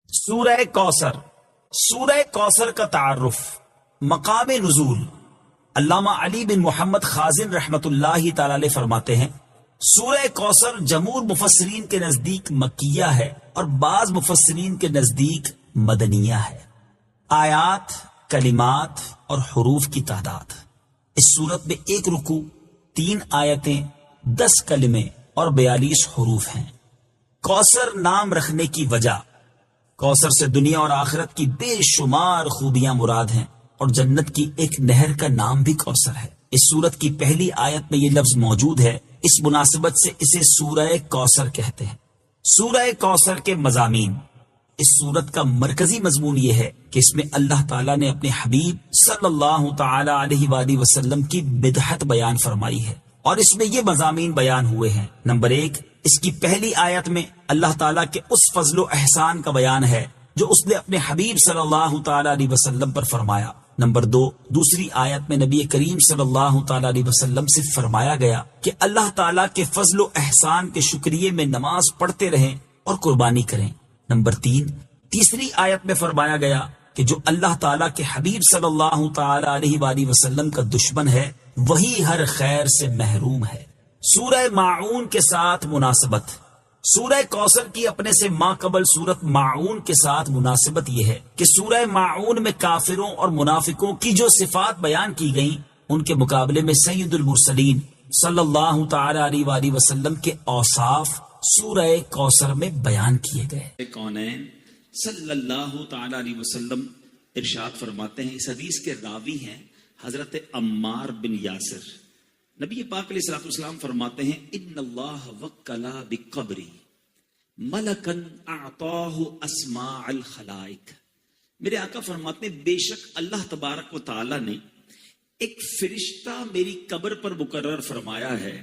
سورہ کوثر. سورہ کوثر کا تعارف. مقام نزول. علامہ علی بن محمد خازن رحمت اللہ تعالی علیہ فرماتے ہیں سورہ کوثر جمہور مفسرین کے نزدیک مکیہ ہے اور بعض مفسرین کے نزدیک مدنیہ ہے. آیات، کلمات اور حروف کی تعداد. اس صورت میں 1 رکوع، 3 آیتیں، 10 کلمے اور 42 حروف ہیں. کوثر نام رکھنے کی وجہ، کوثر سے دنیا اور آخرت کی بے شمار خوبیاں مراد ہیں اور جنت کی ایک نہر کا نام بھی کوثر ہے. اس سورت کی پہلی آیت میں یہ لفظ موجود ہے، اس مناسبت سے اسے سورہ کوثر کہتے ہیں. سورہ کوثر کے مضامین. اس سورت کا مرکزی مضمون یہ ہے کہ اس میں اللہ تعالیٰ نے اپنے حبیب صلی اللہ تعالی علیہ وآلہ وسلم کی مدحت بیان فرمائی ہے اور اس میں یہ مضامین بیان ہوئے ہیں. نمبر 1، اس کی پہلی آیت میں اللہ تعالیٰ کے اس فضل و احسان کا بیان ہے جو اس نے اپنے حبیب صلی اللہ تعالی علیہ وسلم پر فرمایا. نمبر 2، دوسری آیت میں نبی کریم صلی اللہ تعالی علیہ وسلم سے فرمایا گیا کہ اللہ تعالیٰ کے فضل و احسان کے شکریے میں نماز پڑھتے رہیں اور قربانی کریں. نمبر 3، تیسری آیت میں فرمایا گیا کہ جو اللہ تعالیٰ کے حبیب صلی اللہ تعالی علیہ وآلہ وسلم کا دشمن ہے وہی ہر خیر سے محروم ہے. سورہ ماعون کے ساتھ مناسبت. سورہ کوثر کی اپنے سے ماقبل سورت ماعون کے ساتھ مناسبت یہ ہے کہ سورہ ماعون میں کافروں اور منافقوں کی جو صفات بیان کی گئیں ان کے مقابلے میں سید المرسلین صلی اللہ تعالی علیہ وآلہ وسلم کے اوصاف سورہ کوثر میں بیان کیے گئے. کونین صلی اللہ تعالی علیہ وسلم ارشاد فرماتے ہیں، اس حدیث کے راوی ہیں حضرت عمار بن یاسر. نبی پاک علیہ الصلوۃ والسلام فرماتے ہیں، ان اللہ وکلا بقبری ملکا اعطاہ اسماء الخلائق. میرے آقا فرماتے ہیں بے شک اللہ تبارک و تعالی نے ایک فرشتہ میری قبر پر مقرر فرمایا ہے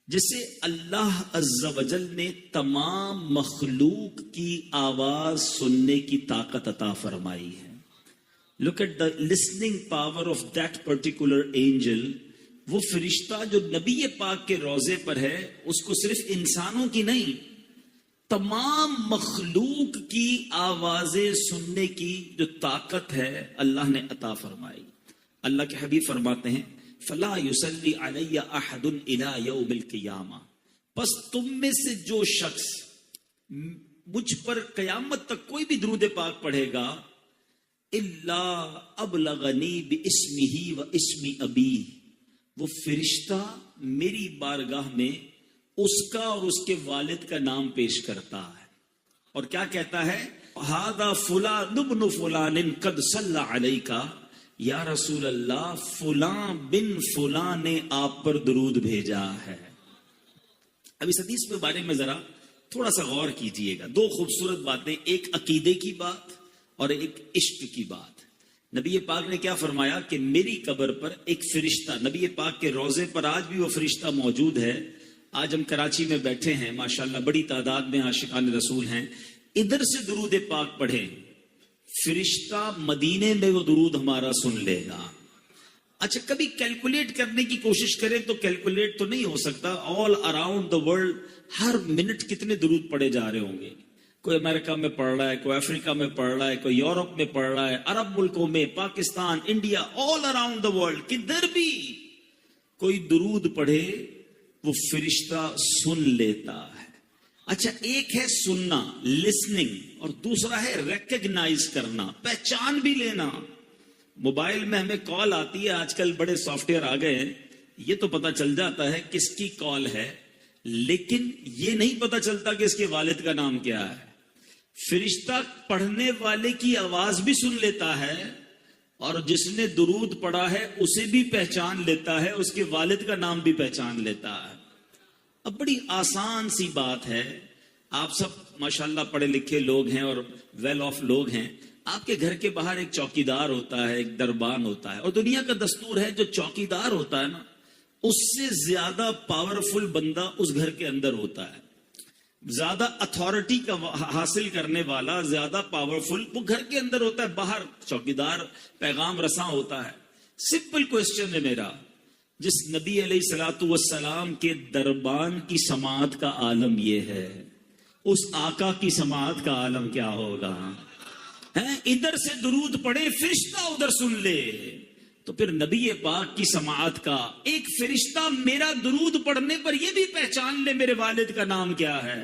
جسے اللہ عز و جل نے تمام مخلوق کی آواز سننے کی طاقت عطا فرمائی ہے. Look at the listening power of that particular angel. وہ فرشتہ جو نبی پاک کے روضے پر ہے اس کو صرف انسانوں کی نہیں تمام مخلوق کی آوازیں سننے کی جو طاقت ہے اللہ نے عطا فرمائی. اللہ کے حبیب فرماتے ہیں فلا یصلی علی احد الی یوم القیامہ، پس تم میں سے جو شخص مجھ پر قیامت تک کوئی بھی درود پاک پڑھے گا الا ابلغنی باسمہ و اسم ابیہ، وہ فرشتہ میری بارگاہ میں اس کا اور اس کے والد کا نام پیش کرتا ہے اور کیا کہتا ہے، ھذا فلان ابن فلان قد صلی علیک، یا رسول اللہ فلاں بن فلاں نے آپ پر درود بھیجا ہے. اب اس حدیث کے بارے میں ذرا تھوڑا سا غور کیجئے گا. 2 خوبصورت باتیں، ایک عقیدے کی بات اور ایک عشق کی بات. نبی پاک نے کیا فرمایا کہ میری قبر پر ایک فرشتہ، نبی پاک کے روضے پر آج بھی وہ فرشتہ موجود ہے. آج ہم کراچی میں بیٹھے ہیں، ماشاءاللہ بڑی تعداد میں عاشقان رسول ہیں، ادھر سے درود پاک پڑھیں، فرشتہ مدینے میں وہ درود ہمارا سن لے گا. اچھا کبھی کیلکولیٹ کرنے کی کوشش کریں تو کیلکولیٹ تو نہیں ہو سکتا. All around the world Hare minute کتنے درود پڑھے جا رہے ہوں گے. کوئی امریکہ میں پڑھ رہا ہے، کوئی افریقہ میں پڑھ رہا ہے، کوئی یورپ میں پڑھ رہا ہے، عرب ملکوں میں، Pakistan, India, all around the world کدھر بھی کوئی درود پڑھے وہ فرشتہ سن لیتا ہے. اچھا ایک ہے سننا، لسننگ، اور دوسرا ہے ریکگنائز کرنا، پہچان بھی لینا. موبائل میں ہمیں کال آتی ہے، آج کل بڑے سافٹ ویئر آ گئے ہیں، یہ تو پتا چل جاتا ہے کس کی کال ہے، لیکن یہ نہیں پتا چلتا کہ اس کے والد کا نام کیا ہے. فرشتہ پڑھنے والے کی آواز بھی سن لیتا ہے اور جس نے درود پڑھا ہے اسے بھی پہچان لیتا ہے، اس کے والد کا نام بھی پہچان لیتا ہے. اب بڑی آسان سی بات ہے، آپ سب ماشاءاللہ پڑھے لکھے لوگ ہیں اور ویل آف لوگ ہیں. آپ کے گھر کے باہر ایک چوکیدار ہوتا ہے، ایک دربان ہوتا ہے، اور دنیا کا دستور ہے جو چوکیدار ہوتا ہے نا اس سے زیادہ پاورفل بندہ اس گھر کے اندر ہوتا ہے. زیادہ اتھارٹی کا حاصل کرنے والا، زیادہ پاورفل وہ گھر کے اندر ہوتا ہے، باہر چوکیدار پیغام رساں ہوتا ہے. سمپل کوسچن ہے میرا، جس نبی علیہ الصلوۃ والسلام کے دربان کی سماعت کا عالم یہ ہے اس آقا کی سماعت کا عالم کیا ہوگا؟ ادھر سے درود پڑھے فرشتہ ادھر سن لے تو پھر نبی پاک کی سماعت کا ایک فرشتہ میرا درود پڑھنے پر یہ بھی پہچان لے میرے والد کا نام کیا ہے،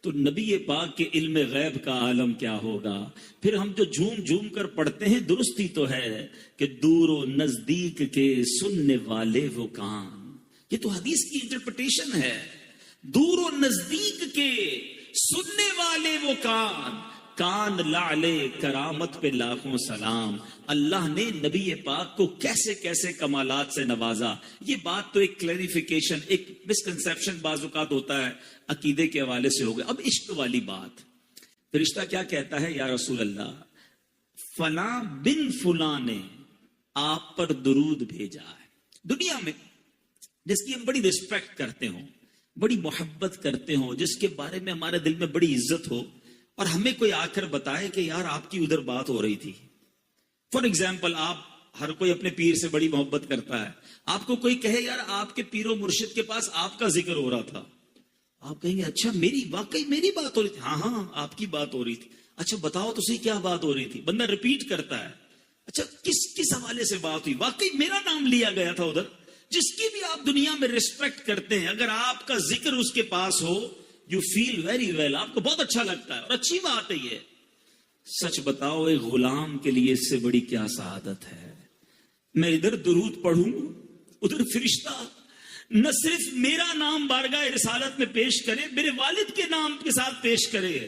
تو نبی پاک کے علم غیب کا عالم کیا ہوگا؟ پھر ہم جو جھوم جھوم کر پڑھتے ہیں درستی تو ہے کہ دور و نزدیک کے سننے والے وہ کان، یہ تو حدیث کی انٹرپریٹیشن ہے، دور و نزدیک کے سننے والے وہ کان لعلے کرامت پہ لاکھوں سلام۔ اللہ نے نبی پاک کو کیسے کیسے کمالات سے نوازا، یہ بات تو ایک کلیریفیکیشن، ایک مسکنسیپشن بعض اوقات ہوتا ہے عقیدے کے حوالے سے ہو گیا۔ اب عشق والی بات، فرشتہ کیا کہتا ہے؟ یا رسول اللہ فلاں بن فلاں نے آپ پر درود بھیجا ہے۔ دنیا میں جس کی ہم بڑی رسپیکٹ کرتے ہوں، بڑی محبت کرتے ہوں، جس کے بارے میں ہمارے دل میں بڑی عزت ہو، اور ہمیں کوئی آ کر بتائے کہ یار آپ کی ادھر بات ہو رہی تھی، فار ایگزامپل آپ، ہر کوئی اپنے پیر سے بڑی محبت کرتا ہے، آپ کو کوئی کہے یار آپ کے پیر و مرشد کے پاس آپ کا ذکر ہو رہا تھا، آپ کہیں گے اچھا واقعی میری بات ہو رہی تھی؟ ہاں آپ کی بات ہو رہی تھی۔ اچھا بتاؤ تو صحیح کیا بات ہو رہی تھی؟ بندہ ریپیٹ کرتا ہے، اچھا کس حوالے سے بات ہوئی؟ واقعی میرا نام لیا گیا تھا ادھر۔ جس کی بھی آپ دنیا میں ریسپیکٹ کرتے ہیں، اگر آپ کا ذکر اس کے پاس ہو، یو فیل ویری ویل، آپ کو بہت اچھا لگتا ہے، اور اچھی بات ہے یہ۔ سچ بتاؤ ایک غلام کے لیے اس سے بڑی کیا سعادت ہے؟ میں ادھر درود پڑھوں، ادھر فرشتہ نہ صرف میرا نام بارگاہ رسالت میں پیش کرے، میرے والد کے نام کے ساتھ پیش کرے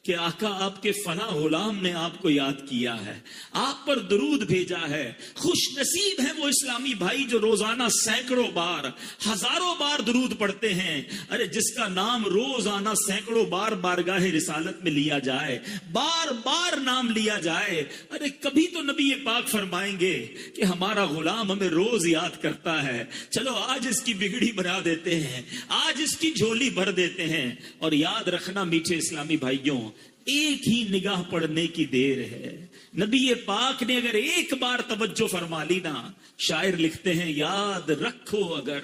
کہ آقا آپ کے فلاں غلام نے آپ کو یاد کیا ہے، آپ پر درود بھیجا ہے۔ خوش نصیب ہے وہ اسلامی بھائی جو روزانہ سینکڑوں بار، ہزاروں بار درود پڑھتے ہیں۔ ارے جس کا نام روزانہ سینکڑوں بار بارگاہ رسالت میں لیا جائے، بار بار نام لیا جائے، ارے کبھی تو نبی پاک فرمائیں گے کہ ہمارا غلام ہمیں روز یاد کرتا ہے، چلو آج اس کی بگڑی بنا دیتے ہیں، آج اس کی جھولی بھر دیتے ہیں۔ اور یاد رکھنا میٹھے اسلامی بھائیوں، ایک ہی نگاہ پڑھنے کی دیر ہے۔ نبی پاک نے اگر ایک بار توجہ فرما لی نا، شاعر لکھتے ہیں یاد رکھو اگر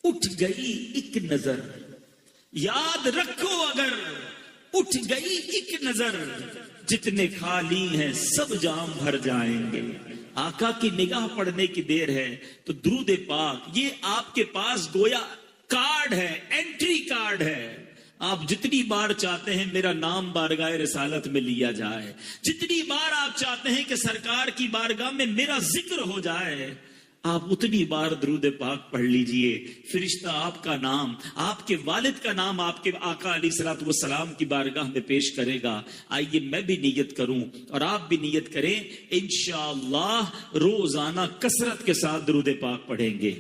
اٹھ گئی ایک نظر، یاد رکھو اگر اٹھ گئی ایک نظر، جتنے خالی ہیں سب جام بھر جائیں گے۔ آقا کی نگاہ پڑھنے کی دیر ہے تو درود پاک یہ آپ کے پاس گویا کارڈ ہے، انٹری کارڈ ہے۔ آپ جتنی بار چاہتے ہیں میرا نام بارگاہ رسالت میں لیا جائے، جتنی بار آپ چاہتے ہیں کہ سرکار کی بارگاہ میں میرا ذکر ہو جائے، آپ اتنی بار درود پاک پڑھ لیجئے۔ فرشتہ آپ کا نام، آپ کے والد کا نام آپ کے آقا علیہ الصلوۃ والسلام کی بارگاہ میں پیش کرے گا۔ آئیے میں بھی نیت کروں اور آپ بھی نیت کریں، انشاءاللہ روزانہ کثرت کے ساتھ درود پاک پڑھیں گے۔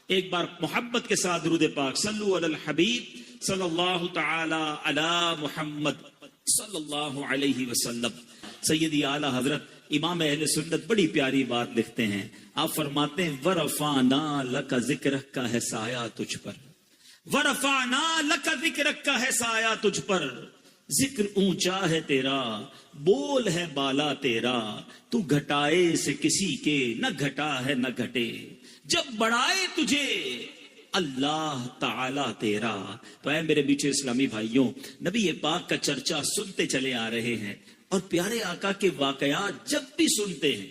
ایک بار محبت کے ساتھ درود پاک، صلو علی الحبیب صلی اللہ تعالی علی محمد صلی اللہ علیہ وسلم۔ سیدی اعلی حضرت امام اہل سنت بڑی پیاری بات لکھتے ہیں، آپ فرماتے ہیں وَرَفَعْنَا لَكَ ذِكْرَكَ کا ہے سایہ تجھ پر، وَرَفَعْنَا لَكَ ذِكْرَكَ کا ہے سایہ تجھ پر، ذکر اونچا ہے تیرا، بول ہے بالا تیرا، تو گھٹائے سے کسی کے نہ گھٹا ہے نہ گھٹے، جب بڑھائے تجھے اللہ تعالی تیرا۔ تو اے میرے میٹھے اسلامی بھائیوں، نبی پاک کا چرچا سنتے چلے آ رہے ہیں، اور پیارے آقا کے واقعات جب بھی سنتے ہیں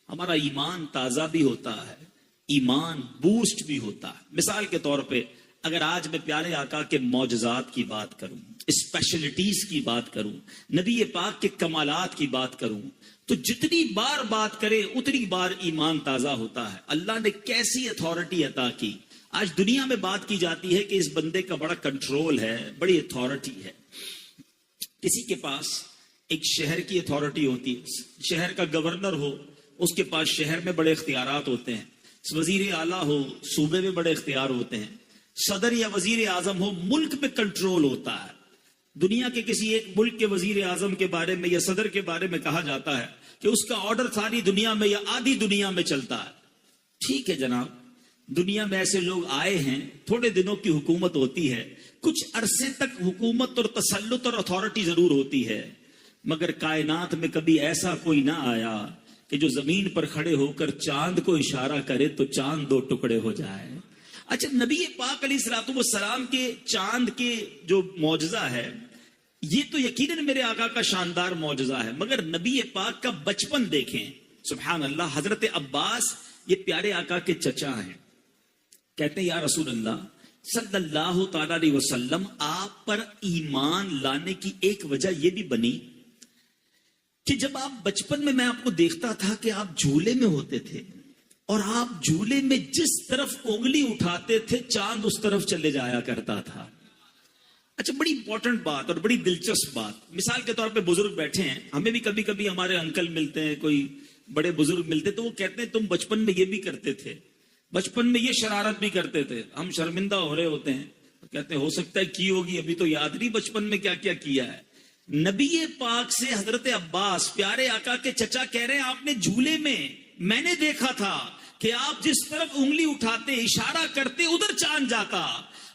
ہمارا ایمان تازہ بھی ہوتا ہے، ایمان بوسٹ بھی ہوتا ہے۔ مثال کے طور پہ اگر آج میں پیارے آقا کے معجزات کی بات کروں، اسپیشلٹیز کی بات کروں، نبی پاک کے کمالات کی بات کروں، تو جتنی بار بات کرے اتنی بار ایمان تازہ ہوتا ہے۔ اللہ نے کیسی اتھارٹی عطا کی۔ آج دنیا میں بات کی جاتی ہے کہ اس بندے کا بڑا کنٹرول ہے، بڑی اتھارٹی ہے۔ کسی کے پاس ایک شہر کی اتھارٹی ہوتی ہے، شہر کا گورنر ہو، اس کے پاس شہر میں بڑے اختیارات ہوتے ہیں، وزیر اعلیٰ ہو، صوبے میں بڑے اختیار ہوتے ہیں، صدر یا وزیر اعظم ہو، ملک میں کنٹرول ہوتا ہے۔ دنیا کے کسی ایک ملک کے وزیر اعظم کے بارے میں یا صدر کے بارے میں کہا جاتا ہے کہ اس کا آرڈر ساری دنیا میں یا آدھی دنیا میں چلتا ہے۔ ٹھیک ہے جناب، دنیا میں ایسے لوگ آئے ہیں، تھوڑے دنوں کی حکومت ہوتی ہے، کچھ عرصے تک حکومت اور تسلط اور اتھارٹی ضرور ہوتی ہے، مگر کائنات میں کبھی ایسا کوئی نہ آیا کہ جو زمین پر کھڑے ہو کر چاند کو اشارہ کرے تو چاند دو ٹکڑے ہو جائے۔ اچھا نبی پاک علیہ الصلوۃ والسلام کے چاند کے جو معجزہ ہے یہ تو یقیناً میرے آقا کا شاندار معجزہ ہے، مگر نبی پاک کا بچپن دیکھیں، سبحان اللہ. حضرت عباس یہ پیارے آقا کے چچا ہیں، کہتے ہیں یا رسول اللہ صلی اللہ تعالی علیہ وسلم آپ پر ایمان لانے کی ایک وجہ یہ بھی بنی کہ جب آپ بچپن میں آپ کو دیکھتا تھا کہ آپ جھولے میں ہوتے تھے اور آپ جھولے میں جس طرف انگلی اٹھاتے تھے چاند اس طرف چلے جایا کرتا تھا. اچھا بڑی امپورٹنٹ بات اور بڑی دلچسپ بات، مثال کے طور پہ بزرگ بیٹھے ہیں، ہمیں بھی کبھی کبھی ہمارے انکل ملتے ہیں، کوئی بڑے بزرگ ملتے تو وہ کہتے ہیں تم بچپن میں یہ بھی کرتے تھے، بچپن میں یہ شرارت بھی کرتے تھے. ہم شرمندہ ہو رہے ہوتے ہیں، کہتے ہیں ہو سکتا ہے کی ہوگی، ابھی تو یاد نہیں بچپن میں کیا کیا کیا ہے. نبی پاک سے حضرت عباس پیارے آقا کے چچا کہہ رہے ہیں آپ نے جھولے میں نے دیکھا تھا کہ آپ جس طرف انگلی اٹھاتے اشارہ کرتے ادھر چاند جاتا.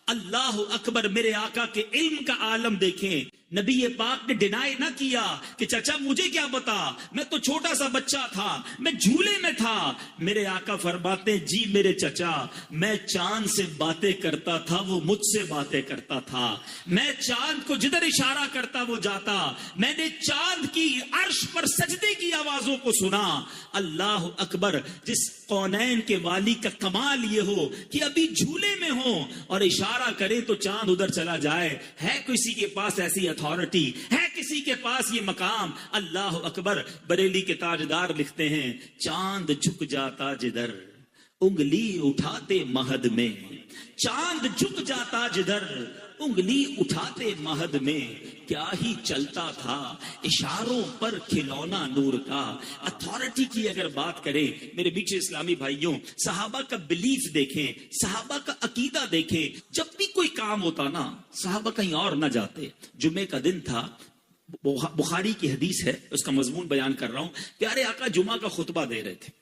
اللہ اکبر. میرے آقا کے علم کا عالم دیکھیں، نبی پاک نے ڈینائی نہ کیا کہ چچا مجھے کیا پتا، میں تو چھوٹا سا بچہ تھا، میں جھولے میں تھا. میرے آقا فرماتے جی میرے چچا میں چاند سے باتیں کرتا تھا، وہ مجھ سے باتیں کرتا تھا، میں چاند کو جدھر اشارہ کرتا وہ جاتا، میں نے چاند کی عرش پر سجدے کی آوازوں کو سنا. اللہ اکبر. جس کونین کے والی کا کمال یہ ہو کہ ابھی جھولے میں ہو اور اشارہ کرے تو چاند ادھر چلا جائے. ہے کسی کے پاس ایسی اتھارٹی، ہے کسی کے پاس یہ مقام؟ اللہ اکبر. بریلی کے تاجدار لکھتے ہیں چاند جھک جاتا جدھر انگلی اٹھاتے مہد میں، چاند جھک جاتا جدھر انگلی اٹھاتے مہد میں، کیا ہی چلتا تھا اشاروں پر کھلونا نور کا. اتھارٹی کی اگر بات کریں میرے بیچے اسلامی بھائیوں، صحابہ کا بلیف دیکھیں، صحابہ کا عقیدہ دیکھیں. جب بھی کوئی کام ہوتا نا صحابہ کہیں اور نہ جاتے. جمعے کا دن تھا، بخاری کی حدیث ہے، اس کا مضمون بیان کر رہا ہوں. پیارے آقا جمعہ کا خطبہ دے رہے تھے،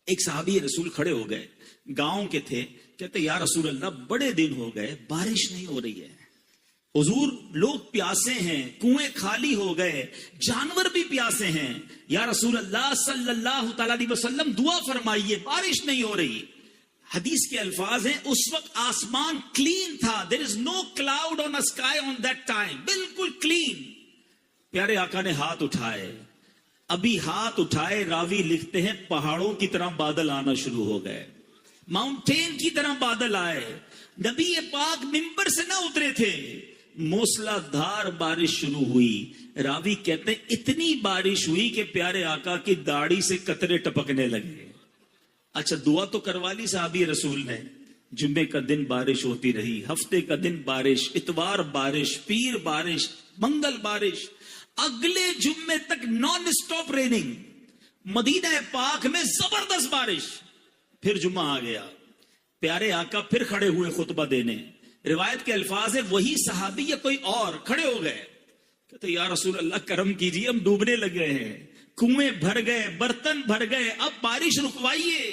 ایک صحابی رسول کھڑے ہو گئے، گاؤں کے تھے، کہتے یا رسول اللہ بڑے دن ہو گئے بارش نہیں ہو رہی ہے، حضور لوگ پیاسے ہیں، کنویں خالی ہو گئے، جانور بھی پیاسے ہیں، یا رسول اللہ صلی اللہ تعالی علیہ وسلم دعا فرمائیے بارش نہیں ہو رہی. حدیث کے الفاظ ہیں اس وقت آسمان کلین تھا، there is no cloud on a sky on that time، بالکل کلین. پیارے آقا نے ہاتھ اٹھائے، ابھی ہاتھ اٹھائے راوی لکھتے ہیں پہاڑوں کی طرح بادل آنا شروع ہو گئے، ماؤنٹین کی طرح بادل آئے. نبی پاک ممبر سے نہ اترے تھے، موسلا دھار بارش شروع ہوئی. راوی کہتے ہیں اتنی بارش ہوئی کہ پیارے آقا کی داڑھی سے قطرے ٹپکنے لگے. اچھا دعا تو کروا لی صحابی رسول نے. جمعے کا دن بارش ہوتی رہی، ہفتے کا دن بارش، اتوار بارش، پیر بارش، منگل بارش، اگلے جمعے تک نان اسٹاپ ریننگ. مدینہ پاک میں زبردست بارش. پھر جمعہ آ گیا، پیارے آقا پھر کھڑے ہوئے خطبہ دینے. روایت کے الفاظ ہے وہی صحابی یا کوئی اور کھڑے ہو گئے، کہتے یا رسول اللہ کرم کیجیے ہم ڈوبنے لگ گئے ہیں، کنویں بھر گئے، برتن بھر گئے، اب بارش رکوائیے.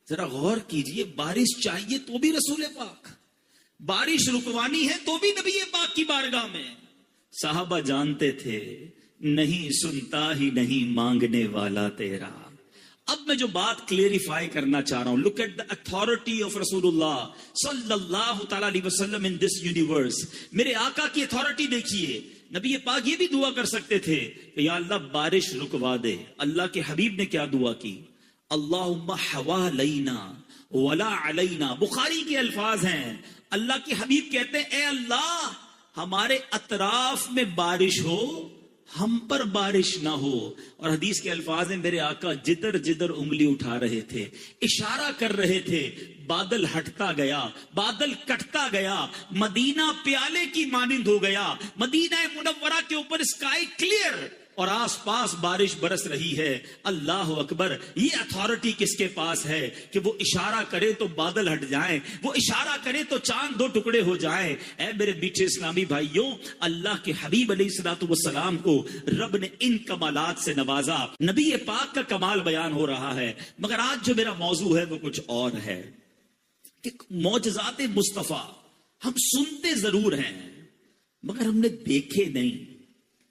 ذرا غور کیجیے، بارش چاہیے تو بھی رسول پاک، بارش رکوانی ہے تو بھی نبی پاک کی بارگاہ میں. صحابہ جانتے تھے نہیں سنتا ہی نہیں مانگنے والا تیرا. اب میں جو بات کلیریفائی کرنا چاہ رہا ہوں، look at the authority of رسول اللہ صلی اللہ تعالی علیہ وسلم in this universe. میرے آقا کی اتھارٹی دیکھیے. نبی پاک یہ بھی دعا کر سکتے تھے کہ یا اللہ بارش رکوا دے. اللہ کے حبیب نے کیا دعا کی؟ اللہم حوالینا ولا علینا. بخاری کے الفاظ ہیں، اللہ کے حبیب کہتے ہیں اے اللہ ہمارے اطراف میں بارش ہو، ہم پر بارش نہ ہو. اور حدیث کے الفاظ ہیں میرے آقا جدھر جدھر انگلی اٹھا رہے تھے، اشارہ کر رہے تھے، بادل ہٹتا گیا، بادل کٹتا گیا، مدینہ پیالے کی مانند ہو گیا، مدینہ منورہ کے اوپر اسکائی کلیئر اور آس پاس بارش برس رہی ہے. اللہ اکبر. یہ اتھارٹی کس کے پاس ہے کہ وہ اشارہ کرے تو بادل ہٹ جائیں، وہ اشارہ کرے تو چاند دو ٹکڑے ہو جائیں. اے میرے بیٹے اسلامی بھائیوں، اللہ کے حبیب علیہ الصلوۃ والسلام کو رب نے ان کمالات سے نوازا. نبی پاک کا کمال بیان ہو رہا ہے، مگر آج جو میرا موضوع ہے وہ کچھ اور ہے کہ معجزات مصطفیٰ ہم سنتے ضرور ہیں مگر ہم نے دیکھے نہیں.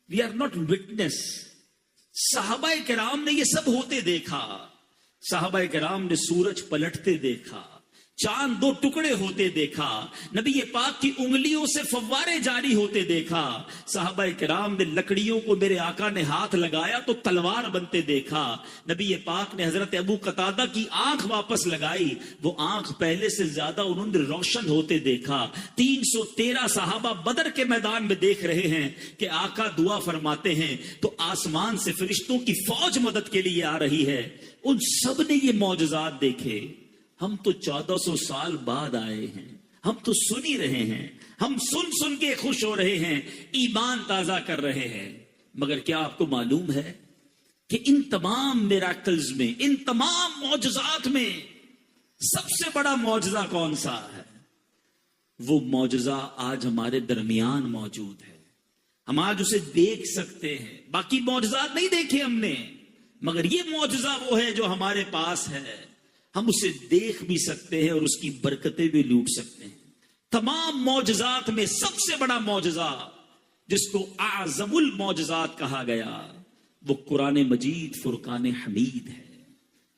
We are not witness. صحابہ کرام نے یہ سب ہوتے دیکھا. صحابہ کرام نے سورج پلٹتے دیکھا، چاند دو ٹکڑے ہوتے دیکھا، نبی پاک کی انگلیوں سے فوارے جاری ہوتے دیکھا، صحابہ کرام نے لکڑیوں کو میرے آقا نے ہاتھ لگایا تو تلوار بنتے دیکھا، نبی پاک نے حضرت ابو قتادہ کی آنکھ واپس لگائی، وہ آنکھ پہلے سے زیادہ انہوں نے روشن ہوتے دیکھا۔ 313 صحابہ بدر کے میدان میں دیکھ رہے ہیں کہ آقا دعا فرماتے ہیں تو آسمان سے فرشتوں کی فوج مدد کے لیے آ رہی ہے، ان سب نے یہ معجزات دیکھے۔ ہم تو 1400 سال بعد آئے ہیں، ہم تو سن ہی رہے ہیں، ہم سن کے خوش ہو رہے ہیں، ایمان تازہ کر رہے ہیں، مگر کیا آپ کو معلوم ہے کہ ان تمام میراکلز میں، ان تمام معجزات میں سب سے بڑا معجزہ کون سا ہے؟ وہ معجزہ آج ہمارے درمیان موجود ہے، ہم آج اسے دیکھ سکتے ہیں، باقی معجزات نہیں دیکھے ہم نے، مگر یہ معجزہ وہ ہے جو ہمارے پاس ہے، ہم اسے دیکھ بھی سکتے ہیں اور اس کی برکتیں بھی لوٹ سکتے ہیں۔ تمام معجزات میں سب سے بڑا معجزہ جس کو اعظم المعجزات کہا گیا وہ قرآن مجید فرقان حمید ہے۔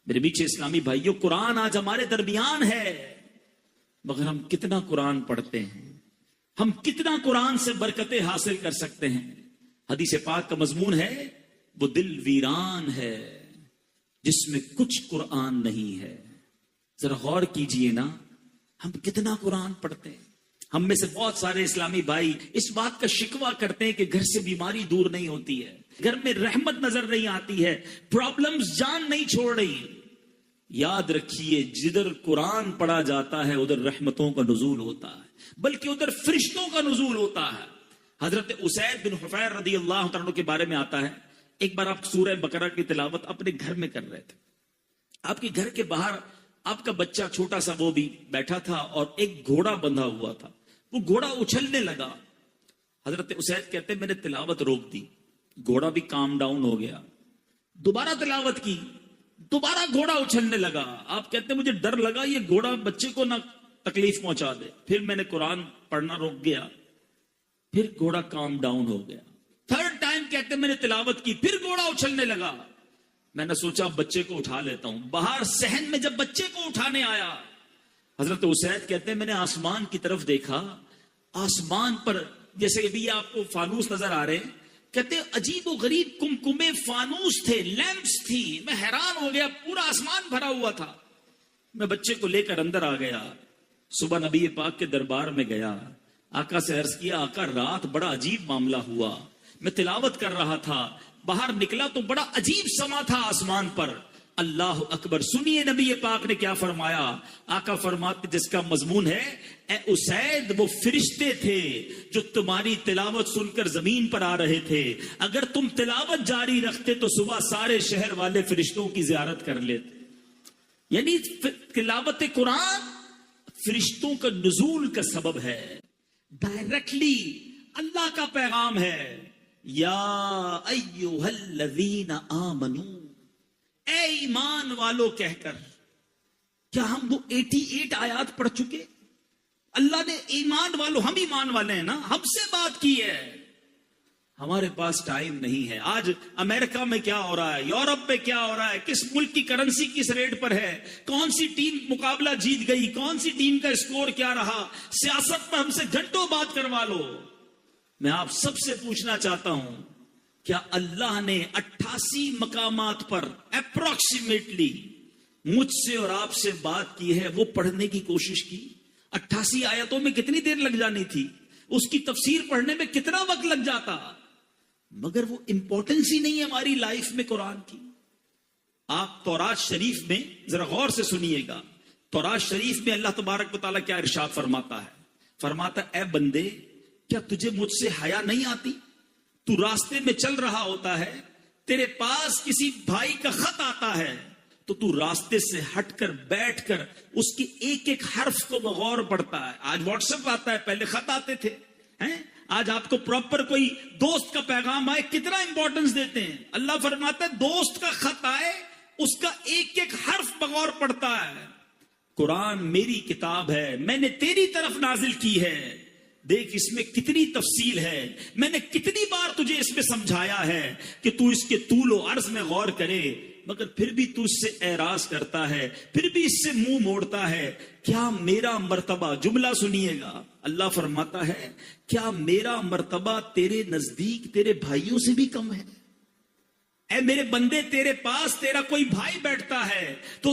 میرے بیچے اسلامی بھائیوں، قرآن آج ہمارے درمیان ہے، مگر ہم کتنا قرآن پڑھتے ہیں، ہم کتنا قرآن سے برکتیں حاصل کر سکتے ہیں؟ حدیث پاک کا مضمون ہے وہ دل ویران ہے جس میں کچھ قرآن نہیں ہے۔ ذرا غور کیجئے نا، ہم کتنا قرآن پڑھتے ہیں۔ ہم میں سے بہت سارے اسلامی بھائی اس بات کا شکوہ کرتے ہیں کہ گھر سے بیماری دور نہیں ہوتی ہے، گھر میں رحمت نظر نہیں آتی ہے، پرابلمز جان نہیں چھوڑ رہی۔ یاد رکھیے، جدھر قرآن پڑھا جاتا ہے ادھر رحمتوں کا نزول ہوتا ہے، بلکہ ادھر فرشتوں کا نزول ہوتا ہے۔ حضرت اسید بن حفیر رضی اللہ عنہ کے بارے میں آتا ہے، ایک بار آپ سورہ بقرہ کی تلاوت اپنے گھر میں کر رہے تھے، آپ کے گھر کے باہر آپ کا بچہ چھوٹا سا وہ بھی بیٹھا تھا اور ایک گھوڑا بندھا ہوا تھا، وہ گھوڑا اچھلنے لگا۔ حضرت اسید کہتے ہیں میں نے تلاوت روک دی، گھوڑا بھی کام ڈاؤن ہو گیا، دوبارہ تلاوت کی، دوبارہ گھوڑا اچھلنے لگا۔ آپ کہتے ہیں مجھے ڈر لگا یہ گھوڑا بچے کو نہ تکلیف پہنچا دے، پھر میں نے قرآن پڑھنا روک گیا، پھر گھوڑا کام ڈاؤن ہو گیا۔ تھرڈ ٹائم کہتے ہیں میں نے تلاوت کی، پھر گھوڑا اچھلنے لگا۔ میں نے سوچا بچے کو اٹھا لیتا ہوں، باہر صحن میں جب بچے کو اٹھانے آیا، حضرت اسید کہتے ہیں میں نے آسمان کی طرف دیکھا، آسمان پر جیسے ابھی آپ کو فانوس نظر آ رہے ہیں، کہتے ہیں عجیب و غریب کمکمے فانوس تھے، لیمپس تھی، میں حیران ہو گیا، پورا آسمان بھرا ہوا تھا۔ میں بچے کو لے کر اندر آ گیا، صبح نبی پاک کے دربار میں گیا، آقا سے عرض کیا آقا رات بڑا عجیب معاملہ ہوا، میں تلاوت کر رہا تھا، باہر نکلا تو بڑا عجیب سما تھا آسمان پر، اللہ اکبر۔ سنیے نبی پاک نے کیا فرمایا، آقا فرماتے جس کا مضمون ہے اے اسید وہ فرشتے تھے جو تمہاری تلاوت سن کر زمین پر آ رہے تھے، اگر تم تلاوت جاری رکھتے تو صبح سارے شہر والے فرشتوں کی زیارت کر لیتے۔ یعنی تلاوت قرآن فرشتوں کا نزول کا سبب ہے، ڈائریکٹلی اللہ کا پیغام ہے، یا ایھا الذین آمنو، اے ایمان والو کہہ کر۔ کیا ہم وہ 88 آیات پڑھ چکے؟ اللہ نے ایمان والو، ہم ایمان والے ہیں نا، ہم سے بات کی ہے، ہمارے پاس ٹائم نہیں ہے۔ آج امریکہ میں کیا ہو رہا ہے، یورپ میں کیا ہو رہا ہے، کس ملک کی کرنسی کس ریٹ پر ہے، کون سی ٹیم مقابلہ جیت گئی، کون سی ٹیم کا اسکور کیا رہا، سیاست میں ہم سے گھنٹوں بات کروا لو۔ میں آپ سب سے پوچھنا چاہتا ہوں، کیا اللہ نے 88 مقامات پر اپروکسیمیٹلی مجھ سے اور آپ سے بات کی ہے، وہ پڑھنے کی کوشش کی؟ 88 آیتوں میں کتنی دیر لگ جانی تھی، اس کی تفسیر پڑھنے میں کتنا وقت لگ جاتا، مگر وہ امپورٹنس ہی نہیں ہے ہماری لائف میں قرآن کی۔ آپ تورات شریف میں ذرا غور سے سنیے گا، تورات شریف میں اللہ تبارک و تعالیٰ کیا ارشاد فرماتا ہے، فرماتا اے بندے کیا تجھے مجھ سے حیا نہیں آتی؟ تو راستے میں چل رہا ہوتا ہے، تیرے پاس کسی بھائی کا خط آتا ہے تو تو راستے سے ہٹ کر بیٹھ کر اس کے ایک ایک حرف کو بغور پڑھتا ہے۔ آج واٹس ایپ آتا ہے، پہلے خط آتے تھے، آج آپ کو پراپر کوئی دوست کا پیغام آئے کتنا امپورٹنس دیتے ہیں۔ اللہ فرماتا ہے دوست کا خط آئے اس کا ایک ایک حرف بغور پڑھتا ہے۔ قرآن میری کتاب ہے، میں نے تیری طرف نازل کی ہے، دیکھ اس میں کتنی تفصیل ہے، میں نے کتنی بار تجھے اس میں سمجھایا ہے کہ تو اس کے طول و عرض میں غور کرے۔ مگر پھر بھی تو اس سے اعراض کرتا ہے, پھر بھی اس سے منہ موڑتا ہے. کیا میرا مرتبہ, جملہ سنیے گا, اللہ فرماتا ہے کیا میرا مرتبہ تیرے نزدیک تیرے بھائیوں سے بھی کم ہے؟ اے میرے بندے, تیرے پاس تیرا کوئی بھائی بیٹھتا ہے تو